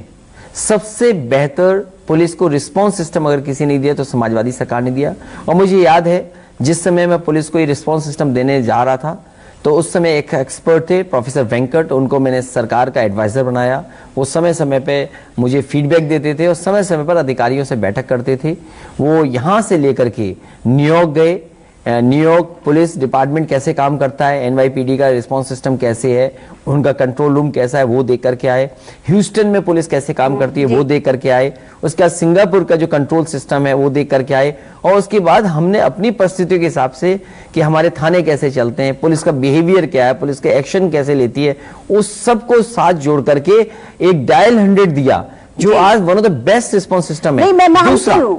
सबसे बेहतर पुलिस को रिस्पांस सिस्टम अगर किसी ने दिया तो समाजवादी सरकार ने दिया। और मुझे याद है जिस समय मैं पुलिस को ये रिस्पांस सिस्टम देने जा रहा था तो उस समय एक एक्सपर्ट थे प्रोफेसर वेंकट, उनको मैंने सरकार का एडवाइजर बनाया। वो समय समय पे मुझे फीडबैक देते थे और समय समय पर अधिकारियों से बैठक करते थे। वो यहाँ से लेकर के न्यूयॉर्क गए, न्यूयॉर्क पुलिस डिपार्टमेंट कैसे काम करता है, एनवाईपीडी का रिस्पांस सिस्टम कैसे है, उनका कंट्रोल रूम कैसा है वो देख करके आए। ह्यूस्टन में पुलिस कैसे काम करती है वो देख करके आए। उसके बाद सिंगापुर का जो कंट्रोल सिस्टम है वो देख करके आए। और उसके बाद हमने अपनी परिस्थितियों के हिसाब से कि हमारे थाने कैसे चलते हैं, पुलिस का बिहेवियर क्या है, पुलिस के एक्शन कैसे लेती है, उस सब को साथ जोड़ करके एक डायल 100 दिया जो आज one of the best response system है।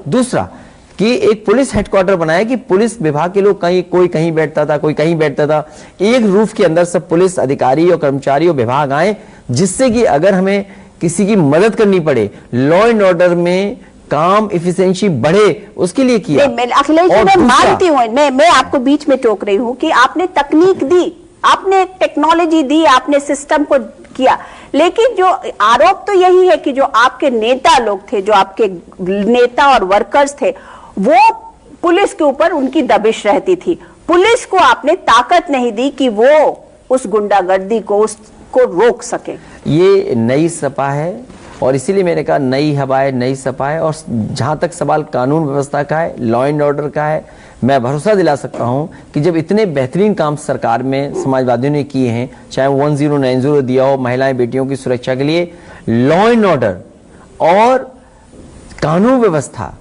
दूसरा कि एक पुलिस हेडक्वार्टर बनाया कि पुलिस विभाग के लोग कहीं कोई कहीं बैठता था, कोई कहीं बैठता था, एक रूफ के अंदर सब पुलिस अधिकारी और कर्मचारी और विभाग आए, जिससे कि अगर हमें किसी की मदद करनी पड़े, लॉ एंड ऑर्डर में काम इफिशिएंसी बढ़े, उसके लिए किया। अखिलेश जी, मैं मानती हूँ, मैं आपको बीच में टोक रही हूँ कि आपने तकनीक दी, आपने टेक्नोलॉजी दी, आपने सिस्टम को किया, लेकिन जो आरोप तो यही है कि जो आपके नेता लोग थे, जो आपके नेता और वर्कर्स थे, वो पुलिस के ऊपर उनकी दबिश रहती थी। पुलिस को आपने ताकत नहीं दी कि वो उस गुंडागर्दी को उसको रोक सके। ये नई सपा है और इसीलिए मैंने कहा नई हवा है, नई सपा है। और जहां तक सवाल कानून व्यवस्था का है, लॉ एंड ऑर्डर का है, मैं भरोसा दिला सकता हूं कि जब इतने बेहतरीन काम सरकार में समाजवादियों ने किए हैं, चाहे 1090 दिया हो महिलाएं बेटियों की सुरक्षा के लिए, लॉ एंड ऑर्डर और कानून व्यवस्था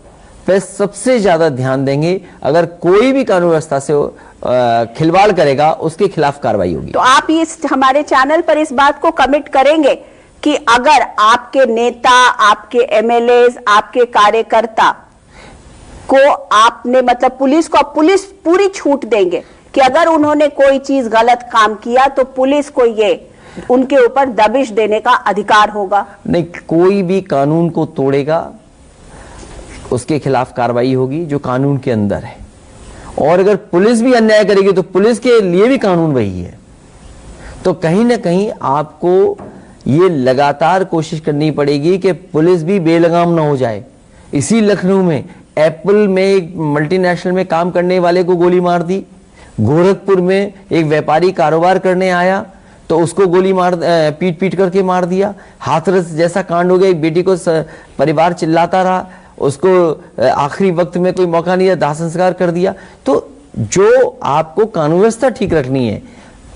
पे सबसे ज्यादा ध्यान देंगे। अगर कोई भी कानून व्यवस्था से खिलवाड़ करेगा उसके खिलाफ कार्रवाई होगी। तो आप इस हमारे चैनल पर इस बात को कमिट करेंगे कि अगर आपके नेता, आपके एमएलएज, आपके कार्यकर्ता को आपने मतलब पुलिस पूरी छूट देंगे कि अगर उन्होंने कोई चीज गलत काम किया तो पुलिस को ये उनके ऊपर दबिश देने का अधिकार होगा? नहीं, कोई भी कानून को तोड़ेगा उसके खिलाफ कार्रवाई होगी जो कानून के अंदर है। और अगर पुलिस भी अन्याय करेगी तो पुलिस के लिए भी कानून वही है। तो कहीं ना कहीं आपको ये लगातार कोशिश करनी पड़ेगी कि पुलिस भी बेलगाम ना हो जाए। इसी लखनऊ में एप्पल में एक मल्टीनेशनल में काम करने वाले को गोली मार दी। गोरखपुर में एक व्यापारी कारोबार करने आया तो उसको गोली मार पीट करके मार दिया। हाथरस जैसा कांड हो गया, एक बेटी को परिवार चिल्लाता रहा, उसको आखिरी वक्त में कोई मौका नहीं दिया, दाह संस्कार कर दिया। तो जो आपको कानून व्यवस्था ठीक रखनी है,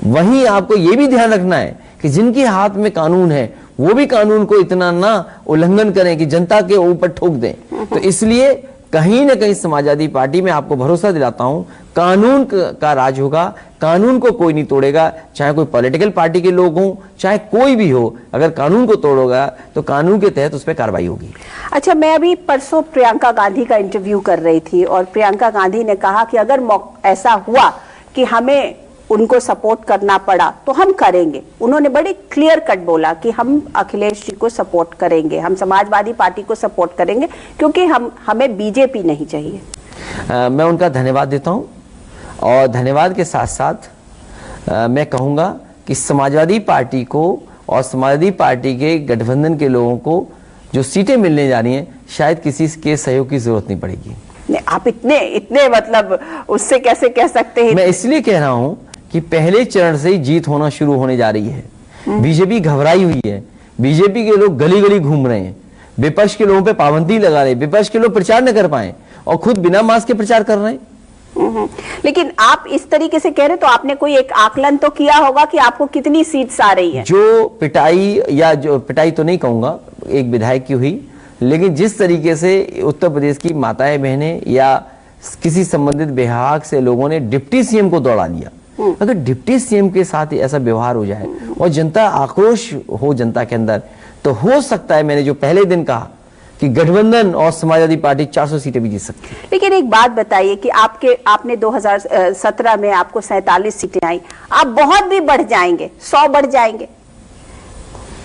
वहीं आपको यह भी ध्यान रखना है कि जिनके हाथ में कानून है वो भी कानून को इतना ना उल्लंघन करें कि जनता के ऊपर ठोक दें। तो इसलिए कहीं ना कहीं समाजवादी पार्टी में आपको भरोसा दिलाता हूं, कानून का राज होगा, कानून को कोई नहीं तोड़ेगा। चाहे कोई पॉलिटिकल पार्टी के लोग हों, चाहे कोई भी हो, अगर कानून को तोड़ोगा तो कानून के तहत उस पर कार्रवाई होगी। अच्छा, मैं अभी परसों प्रियंका गांधी का इंटरव्यू कर रही थी और प्रियंका गांधी ने कहा कि अगर ऐसा हुआ कि हमें उनको सपोर्ट करना पड़ा तो हम करेंगे। उन्होंने बड़ी क्लियर कट बोला कि हम अखिलेश जी को सपोर्ट करेंगे, हम समाजवादी पार्टी को सपोर्ट करेंगे क्योंकि हमें बीजेपी नहीं चाहिए। मैं उनका धन्यवाद देता हूं और धन्यवाद के साथ साथ मैं कहूंगा कि समाजवादी पार्टी को और समाजवादी पार्टी के गठबंधन के लोगों को जो सीटें मिलने जा रही हैं, शायद किसी के सहयोग की जरूरत नहीं पड़ेगी। आप इतने मतलब उससे कैसे कह सकते हैं? मैं इसलिए कह रहा हूं कि पहले चरण से ही जीत होना शुरू होने जा रही है। बीजेपी घबराई हुई है, बीजेपी के लोग गली गली घूम रहे हैं, विपक्ष के लोगों पे पाबंदी लगा रहे हैं, विपक्ष के लोग प्रचार न कर पाए और खुद बिना मास्क के प्रचार कर रहे हैं। लेकिन आप इस तरीके से कह रहे तो आपने कोई एक आकलन तो किया होगा कि आपको कितनी सीट्स आ रही है? जो पिटाई तो नहीं कहूंगा, एक विधायक की हुई, लेकिन जिस तरीके से उत्तर प्रदेश की माताएं बहनें या किसी संबंधित विभाग से लोगों ने डिप्टी सीएम को दौड़ा दिया, अगर डिप्टी सीएम के साथ ऐसा व्यवहार हो जाए और जनता आक्रोश हो जनता के अंदर, तो हो सकता है, मैंने जो पहले दिन कहा कि गठबंधन और समाजवादी पार्टी 400 सीटें भी जीत सकती है। लेकिन एक बात बताइए कि आपने 2017 में आपको 47 सीटें आई, आप बहुत भी बढ़ जाएंगे, 100 बढ़ जाएंगे,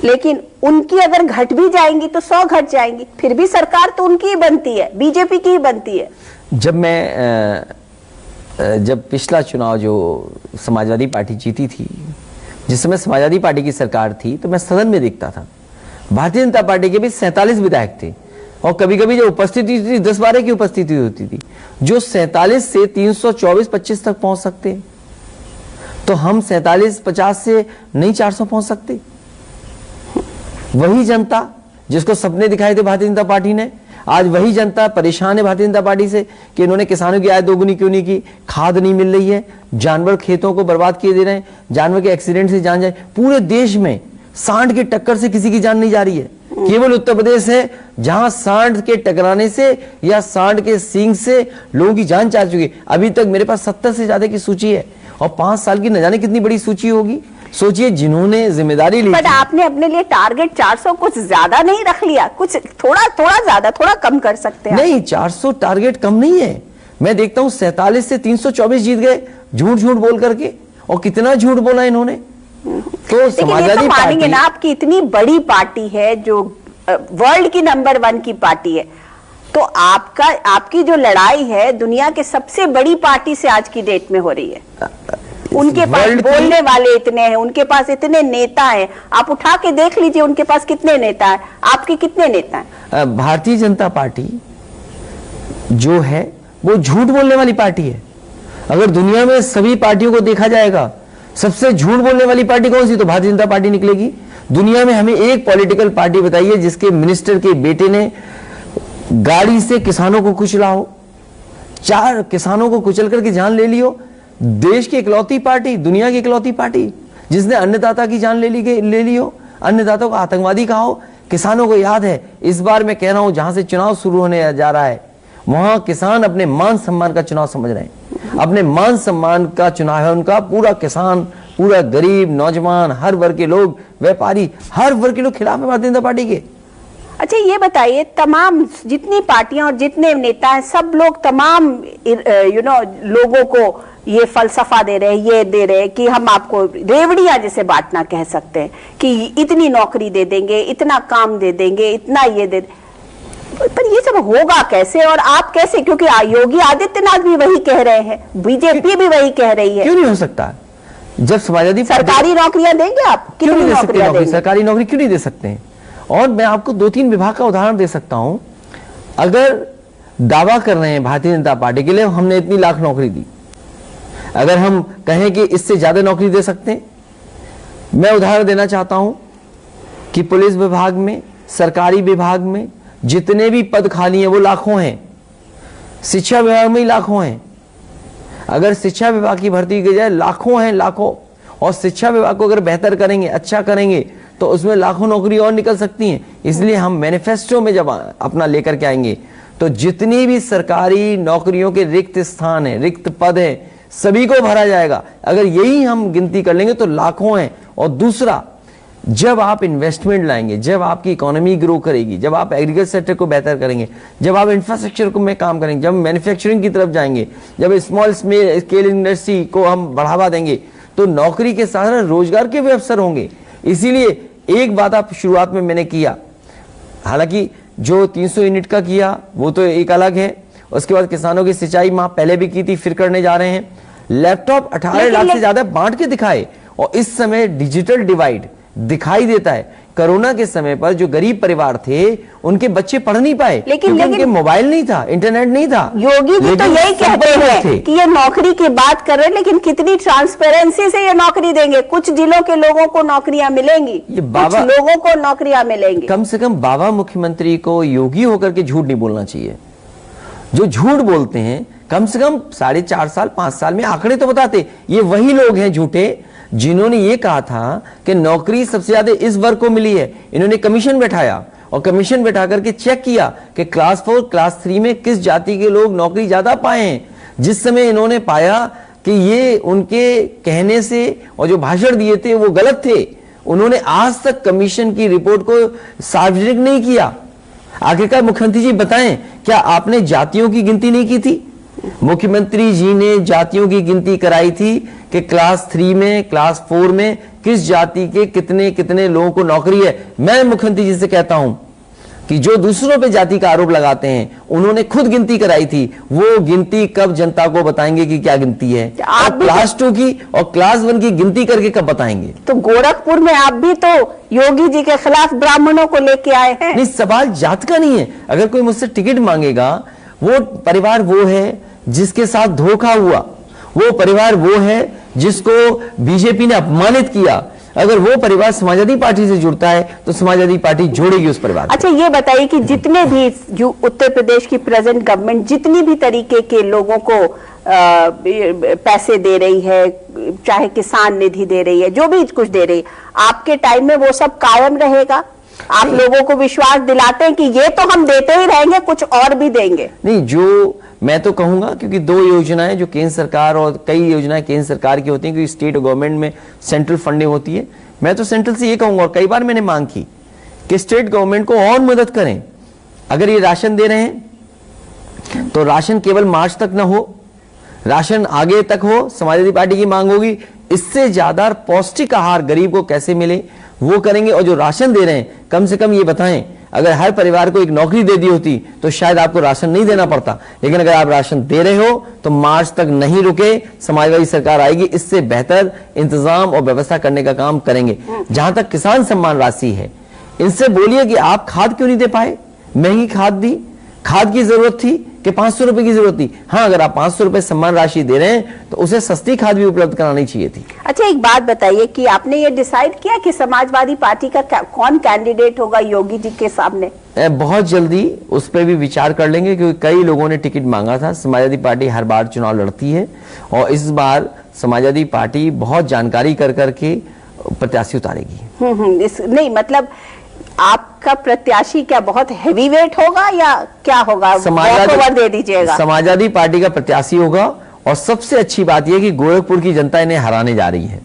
लेकिन उनकी अगर घट भी जाएंगी तो 100 घट जाएंगी, फिर भी सरकार तो उनकी ही बनती है, बीजेपी की ही बनती है। जब पिछला चुनाव जो समाजवादी पार्टी जीती थी, जिस समय समाजवादी पार्टी की सरकार थी, तो मैं सदन में देखता था भारतीय जनता पार्टी के भी 47 विधायक थे और कभी कभी जब उपस्थिति थी 10-12 की उपस्थिति होती थी, जो 47 से 324-25 तक पहुंच सकते। तो हम 47-50 से नहीं 400 पहुंच सकते। वही जनता जिसको सपने दिखाए थे भारतीय जनता पार्टी ने, आज वही जनता परेशान है भारतीय जनता पार्टी से कि इन्होंने किसानों की आय दोगुनी क्यों नहीं की, खाद नहीं मिल रही है, जानवर खेतों को बर्बाद किए दे रहे हैं, जानवर के एक्सीडेंट से जान जाए। पूरे देश में सांड की टक्कर से किसी की जान नहीं जा रही है। केवल उत्तर प्रदेश है जहां सांड के टकराने से या सांड के सींग से लोगों की जान जा चुकी है। अभी तक मेरे पास 70 से ज्यादा की सूची है और 5 साल की न जाने कितनी बड़ी सूची होगी। सोचिए जिन्होंने जिम्मेदारी ली। बट आपने अपने लिए टारगेट 400 कुछ ज्यादा नहीं रख लिया? कुछ थोड़ा ज्यादा, थोड़ा कम कर सकते हैं? नहीं, 400 टारगेट कम नहीं है। मैं देखता हूं 47 से 324 जीत गए झूठ बोल करके। और कितना झूठ बोला इन्होंने। तो समाजवादी मानेंगे ना, आपकी इतनी बड़ी पार्टी है जो वर्ल्ड की नंबर 1 की पार्टी है, तो आपकी जो लड़ाई है दुनिया के सबसे बड़ी पार्टी से आज की डेट में हो रही है। उनके पास बोलने वाले इतने हैं, उनके पास इतने नेता हैं। आप उठा के देख लीजिए उनके पास कितने नेता हैं, आपके कितने नेता हैं? भारतीय जनता पार्टी जो है वो झूठ बोलने वाली पार्टी है। अगर दुनिया में सभी पार्टियों को देखा जाएगा, सबसे झूठ बोलने वाली पार्टी कौन सी, तो भारतीय जनता पार्टी निकलेगी। दुनिया में हमें एक पॉलिटिकल पार्टी बताइए जिसके मिनिस्टर के बेटे ने गाड़ी से किसानों को कुचला हो, 4 किसानों को कुचल करके जान ले ली हो। देश की इकलौती पार्टी, दुनिया की इकलौती पार्टी जिसने अन्नदाता की जान ले ली हो, अन्नदाता को आतंकवादी कहा हो। किसानों को याद है, इस बार मैं कह रहा हूं जहां से चुनाव शुरू होने जा रहा है वहां किसान अपने मान सम्मान का चुनाव समझ रहे हैं। अपने मान सम्मान का चुनाव है उनका। पूरा किसान, पूरा गरीब, नौजवान, हर वर्ग के लोग, व्यापारी, हर वर्ग के लोग खिलाफ है भारतीय जनता पार्टी के। अच्छा ये बताइए, तमाम जितनी पार्टियां और जितने नेता हैं सब लोग तमाम लोगों को ये फलसफा दे रहे हैं, ये दे रहे हैं कि हम आपको रेवड़ियां जैसे बांटना कह सकते हैं कि इतनी नौकरी दे देंगे, इतना काम दे देंगे, इतना ये दे। पर ये सब होगा कैसे और आप कैसे? क्योंकि योगी आदित्यनाथ भी वही कह रहे हैं, बीजेपी भी वही कह रही है। क्यों नहीं हो सकता? जब समाजवादी सरकारी नौकरियां देंगे आप? क्यों नहीं दे सकते? सरकारी नौकरी क्यों नहीं दे सकते हैं? और मैं आपको 2-3 विभाग का उदाहरण दे सकता हूं। अगर दावा कर रहे हैं भारतीय जनता पार्टी के लिए हमने इतनी लाख नौकरी दी, अगर हम कहें कि इससे ज्यादा नौकरी दे सकते हैं, मैं उदाहरण देना चाहता हूं कि पुलिस विभाग में, सरकारी विभाग में जितने भी पद खाली हैं वो लाखों हैं। शिक्षा विभाग में ही लाखों हैं। अगर शिक्षा विभाग की भर्ती की जाए लाखों हैं, लाखों। और शिक्षा विभाग को अगर बेहतर करेंगे, अच्छा करेंगे तो उसमें लाखों नौकरी और निकल सकती हैं। इसलिए हम मैनिफेस्टो में जब अपना लेकर के आएंगे तो जितनी भी सरकारी नौकरियों के रिक्त स्थान हैं, रिक्त पद हैं, सभी को भरा जाएगा। अगर यही हम गिनती कर लेंगे तो लाखों हैं। और दूसरा, जब आप इन्वेस्टमेंट लाएंगे, जब आपकी इकोनॉमी ग्रो करेगी, जब आप एग्रीकल्चर सेक्टर को बेहतर करेंगे, जब आप इंफ्रास्ट्रक्चर को में काम करेंगे, जब मैन्युफैक्चरिंग की तरफ जाएंगे, जब स्मॉल स्केल इंडस्ट्री को हम बढ़ावा देंगे तो नौकरी के साथ रोजगार के भी अवसर होंगे। इसीलिए एक बात आप शुरुआत में मैंने किया, हालांकि जो 300 यूनिट का किया वो तो एक अलग है। उसके बाद किसानों की सिंचाई मां पहले भी की थी, फिर करने जा रहे हैं। लैपटॉप 18 लाख से ज्यादा बांट के दिखाए। और इस समय डिजिटल डिवाइड दिखाई देता है। कोरोना के समय पर जो गरीब परिवार थे उनके बच्चे पढ़ नहीं पाए लेकिन उनके मोबाइल नहीं था, इंटरनेट नहीं था। योगी जी तो यही कहते हैं कि ये नौकरी की बात कर रहे हैं, लेकिन कितनी ट्रांसपेरेंसी से ये नौकरी देंगे? कुछ जिलों के लोगों को नौकरियां मिलेंगी, कुछ लोगों को नौकरियां मिलेंगी। कम से कम बाबा मुख्यमंत्री को योगी होकर के झूठ नहीं बोलना चाहिए। जो झूठ बोलते हैं कम से कम 4.5 साल 5 साल में आंकड़े तो बताते। ये वही लोग हैं झूठे जिन्होंने ये कहा था कि नौकरी सबसे ज्यादा इस वर्ग को मिली है। इन्होंने कमीशन बैठाया और कमीशन बैठा करके चेक किया कि क्लास 4 क्लास 3 में किस जाति के लोग नौकरी ज्यादा पाए हैं। जिस समय इन्होंने पाया कि ये उनके कहने से और जो भाषण दिए थे वो गलत थे, उन्होंने आज तक कमीशन की रिपोर्ट को सार्वजनिक नहीं किया। आखिरकार मुख्यमंत्री जी बताएं, क्या आपने जातियों की गिनती नहीं की थी? मुख्यमंत्री जी ने जातियों की गिनती कराई थी कि क्लास 3 में, क्लास 4 में किस जाति के कितने कितने लोगों को नौकरी है। मैं मुख्यमंत्री जी से कहता हूं कि जो दूसरों पे जाति का आरोप लगाते हैं उन्होंने खुद गिनती कराई थी। वो गिनती कब जनता को बताएंगे कि क्या गिनती है? आप क्लास 2 की और क्लास 1 की गिनती करके कब बताएंगे? तो गोरखपुर में आप भी तो योगी जी के खिलाफ ब्राह्मणों को लेके आए हैं। नहीं, सवाल जात का नहीं है। अगर कोई मुझसे टिकट मांगेगा, वो परिवार वो है जिसके साथ धोखा हुआ, वो परिवार वो है जिसको बीजेपी ने अपमानित किया। अगर वो परिवार समाजवादी पार्टी से जुड़ता है तो समाजवादी पार्टी जोड़ेगी उस परिवार को। अच्छा, ये बताइए कि जितने भी जो उत्तर प्रदेश की प्रेजेंट गवर्नमेंट जितनी भी तरीके के लोगों को पैसे दे रही है, चाहे किसान निधि दे रही है, जो भी कुछ दे रही है, आपके टाइम में वो सब कायम रहेगा? आप लोगों को विश्वास दिलाते हैं कि ये तो हम देते ही रहेंगे, कुछ और भी देंगे? नहीं, जो मैं तो कहूंगा, क्योंकि 2 योजनाएं जो केंद्र सरकार और कई योजनाएं केंद्र सरकार की होती हैं, क्योंकि स्टेट गवर्नमेंट में सेंट्रल फंडिंग होती है। मैं तो सेंट्रल से ये कहूंगा, और कई बार मैंने मांग की कि स्टेट गवर्नमेंट को और मदद करें। अगर ये राशन दे रहे हैं तो राशन केवल मार्च तक ना हो, राशन आगे तक हो। समाजवादी पार्टी की मांग होगी इससे ज्यादा पौष्टिक आहार गरीब को कैसे मिले, वो करेंगे। और जो राशन दे रहे हैं, कम से कम ये बताएं, अगर हर परिवार को एक नौकरी दे दी होती तो शायद आपको राशन नहीं देना पड़ता। लेकिन अगर आप राशन दे रहे हो तो मार्च तक नहीं रुके, समाजवादी सरकार आएगी, इससे बेहतर इंतजाम और व्यवस्था करने का काम करेंगे। जहां तक किसान सम्मान राशि है, इनसे बोलिए कि आप खाद क्यों नहीं दे पाए? महंगी खाद दी, खाद की जरूरत थी कि 500 रुपए की जरूरत थी? हाँ, अगर आप 500 रुपए सम्मान राशि दे रहे हैं तो उसे सस्ती खाद भी उपलब्ध करानी चाहिए थी। अच्छा, एक बात बताइए कि आपने ये डिसाइड किया कि समाजवादी पार्टी का कौन कैंडिडेट होगा योगी जी के सामने? बहुत जल्दी उस पर भी विचार कर लेंगे, क्योंकि कई लोगों ने टिकट मांगा था। समाजवादी पार्टी हर बार चुनाव लड़ती है और इस बार समाजवादी पार्टी बहुत जानकारी कर करके प्रत्याशी उतारेगी। नहीं, मतलब आपका प्रत्याशी क्या बहुत हैवी वेट होगा या क्या होगा? समाजवादी दे दीजिएगा। समाजवादी पार्टी का प्रत्याशी होगा। और सबसे अच्छी बात यह कि गोरखपुर की जनता इन्हें हराने जा रही है,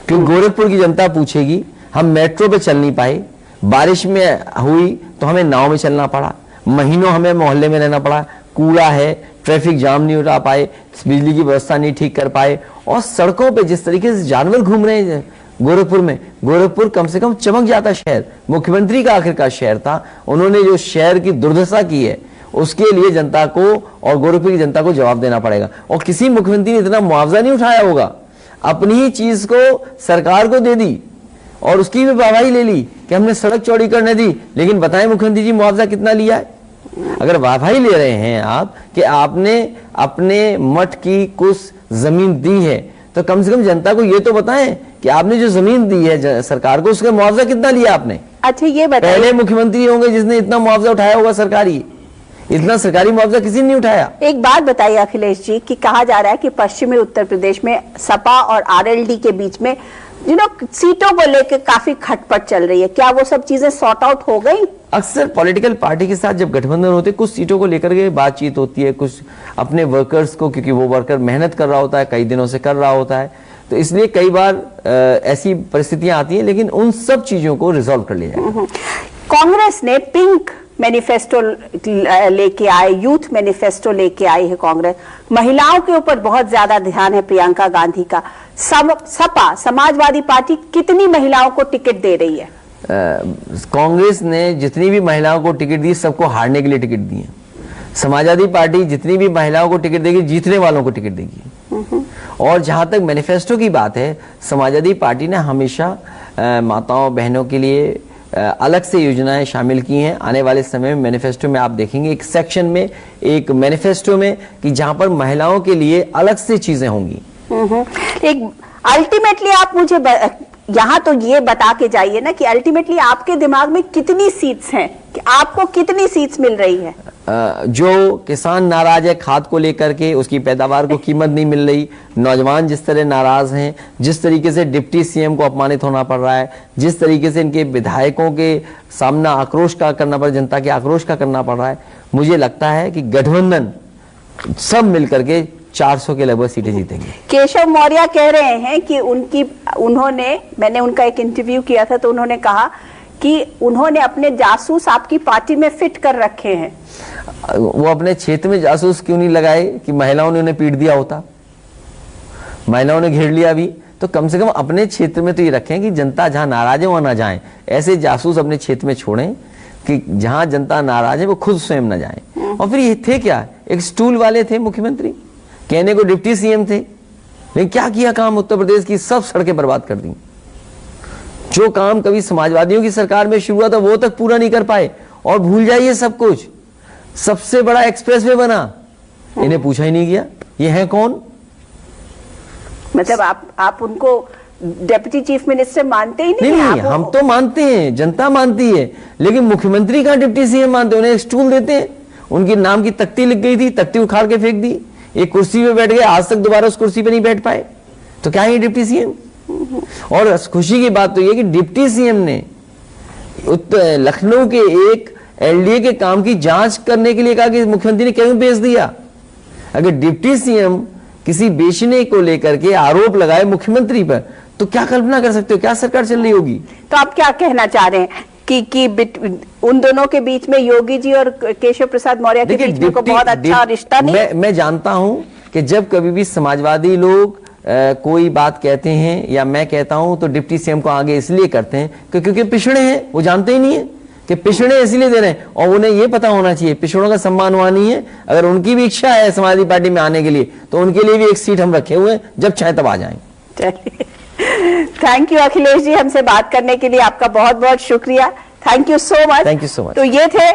क्योंकि गोरखपुर की जनता पूछेगी, हम मेट्रो पे चल नहीं पाए, बारिश में हुई तो हमें नाव में चलना पड़ा, महीनों हमें मोहल्ले में रहना पड़ा, कूड़ा है, ट्रैफिक जाम नहीं उठा पाए, बिजली की व्यवस्था नहीं ठीक कर पाए, और सड़कों पे जिस तरीके से जानवर घूम रहे हैं गोरखपुर में। गोरखपुर कम से कम चमक जाता शहर, मुख्यमंत्री का आखिरकार शहर था। उन्होंने जो शहर की दुर्दशा की है उसके लिए जनता को और गोरखपुर की जनता को जवाब देना पड़ेगा। और किसी मुख्यमंत्री ने इतना मुआवजा नहीं उठाया होगा, अपनी ही चीज को सरकार को दे दी और उसकी भी वाहवाही ले ली कि हमने सड़क चौड़ी करने दी। लेकिन बताएं मुख्यमंत्री जी मुआवजा कितना लिया है? अगर वाहवाही ले रहे हैं आप कि आपने अपने मठ की कुछ जमीन दी है, तो कम से कम जनता को ये तो बताएं कि आपने जो जमीन दी है सरकार को, उसका मुआवजा कितना लिया आपने? अच्छा, ये बताइए, पहले मुख्यमंत्री होंगे जिसने इतना मुआवजा उठाया होगा सरकारी, इतना सरकारी मुआवजा किसी ने नहीं उठाया। एक बात बताइए अखिलेश जी, कि कहा जा रहा है कि पश्चिमी उत्तर प्रदेश में सपा और आरएलडी के बीच में सीटों को लेकर काफी खटपट चल रही है, क्या वो सब चीजें सॉर्ट आउट हो गई? अक्सर पॉलिटिकल पार्टी के साथ जब गठबंधन होते कुछ सीटों को लेकर के बातचीत होती है, कुछ अपने वर्कर्स को, क्योंकि वो वर्कर मेहनत कर रहा होता है, कई दिनों से कर रहा होता है, तो इसलिए कई बार ऐसी परिस्थितियां आती हैं, लेकिन उन सब चीजों को रिजॉल्व कर लिया जाएगा। कांग्रेस ने पिंक मैनिफेस्टो लेके आए, यूथ मैनिफेस्टो लेके आई है कांग्रेस। महिलाओं के ऊपर बहुत ज्यादा ध्यान है प्रियंका गांधी का। सपा समाजवादी पार्टी कितनी महिलाओं को टिकट दे रही है? कांग्रेस ने जितनी भी महिलाओं को टिकट दी सबको हारने के लिए टिकट दी है। समाजवादी पार्टी जितनी भी महिलाओं को टिकट देगी जीतने वालों को टिकट देगी। और जहां तक मैनिफेस्टो की बात है, समाजवादी पार्टी ने हमेशा माताओं बहनों के लिए अलग से योजनाएं शामिल की हैं। आने वाले समय में मैनिफेस्टो में आप देखेंगे एक सेक्शन में, एक मैनिफेस्टो में, कि जहां पर महिलाओं के लिए अलग से चीजें होंगी। एक अल्टीमेटली आप मुझे यहाँ तो ये बता के जाइए ना कि अल्टीमेटली आपके दिमाग में कितनी सीट्स हैं, कि आपको कितनी सीट्स मिल रही है? जो किसान नाराज है खाद को लेकर के, उसकी पैदावार को कीमत नहीं मिल रही, नौजवान जिस तरह नाराज हैं, जिस तरीके से डिप्टी सीएम को अपमानित होना पड़ रहा है, जिस तरीके से इनके विधायकों के सामना आक्रोश का करना पड़, जनता के आक्रोश का करना पड़ रहा है, मुझे लगता है कि गठबंधन सब मिलकर के 400 के लगभग सीटें जीतेंगे। केशव मौर्य कह रहे हैं कि मैंने उनका एक इंटरव्यू किया था, तो उन्होंने कहा कि उन्होंने अपने जासूस आपकी पार्टी में फिट कर रखे हैं। वो अपने क्षेत्र में जासूस क्यों नहीं लगाए कि महिलाओं ने उन्हें पीट दिया होता, महिलाओं ने घेर लिया भी, तो कम से कम अपने क्षेत्र में तो ये रखें कि जनता जहां नाराज है वहां ना जाए। ऐसे जासूस अपने क्षेत्र में छोड़ें कि जहां जनता नाराज है वो खुद स्वयं ना जाए। और फिर ये थे क्या, एक स्टूल वाले थे मुख्यमंत्री, कहने को डिप्टी सीएम थे, लेकिन क्या किया काम उत्तर प्रदेश की? सब सड़कें बर्बाद कर दी। जो काम कभी समाजवादियों की सरकार में शुरू हुआ था वो तक पूरा नहीं कर पाए, और भूल जाइए सब कुछ। सबसे बड़ा एक्सप्रेसवे बना, इन्हें पूछा ही नहीं गया ये है कौन। मतलब आप उनको डेप्यूटी चीफ मिनिस्टर मानते ही नहीं, नहीं, हम तो मानते हैं, जनता मानती है, लेकिन मुख्यमंत्री का डिप्टी सीएम मानते हैं। उन्हें एक स्टूल देते हैं, उनके नाम की तख्ती लिख गई थी, तख्ती उखाड़ के फेंक दी, एक कुर्सी पे बैठ गए, आज तक दोबारा उस कुर्सी पे नहीं बैठ पाए, तो क्या है डिप्टी सीएम? और खुशी की बात तो यह कि डिप्टी सीएम ने लखनऊ के एक एलडीए के काम की जांच करने के लिए कहा कि मुख्यमंत्री ने क्यों भेज दिया। अगर डिप्टी सीएम किसी बेचने को लेकर के आरोप लगाए मुख्यमंत्री पर, तो क्या कल्पना कर सकते हो क्या सरकार चल रही होगी। तो आप क्या कहना चाह रहे हैं कि उन दोनों के बीच में योगी जी और केशव प्रसाद मौर्य के बीच में बहुत अच्छा रिश्ता नहीं? मैं जानता हूं कि जब कभी भी समाजवादी लोग कोई बात कहते हैं या मैं कहता हूं तो डिप्टी सीएम को आगे इसलिए करते हैं क्योंकि पिछड़े हैं, वो जानते ही नहीं है कि पिछड़े इसलिए दे रहे हैं, और उन्हें यह पता होना चाहिए पिछड़ों का सम्मान हुआ नहीं है। अगर उनकी भी इच्छा है समाजवादी पार्टी में आने के लिए तो उनके लिए भी एक सीट हम रखे हुए हैं, जब चाहे तब आ जाएंगे। थैंक यू अखिलेश जी, हमसे बात करने के लिए आपका बहुत बहुत शुक्रिया। Thank you so much. Thank you so much. तो ये थे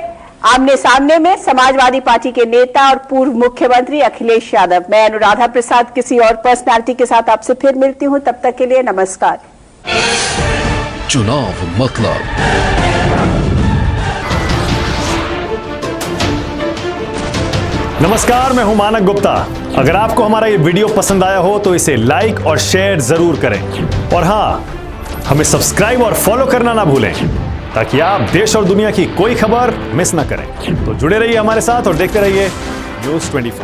आमने सामने में समाजवादी पार्टी के नेता और पूर्व मुख्यमंत्री अखिलेश यादव। मैं अनुराधा प्रसाद किसी और पर्सनालिटी के साथ आपसे फिर मिलती हूं, तब तक के लिए नमस्कार। चुनाव मतलब नमस्कार, मैं हूं मानक गुप्ता। अगर आपको हमारा ये वीडियो पसंद आया हो तो इसे लाइक और शेयर जरूर करें, और हाँ, हमें सब्सक्राइब और फॉलो करना ना भूलें ताकि आप देश और दुनिया की कोई खबर मिस ना करें। तो जुड़े रहिए हमारे साथ और देखते रहिए न्यूज़ 24।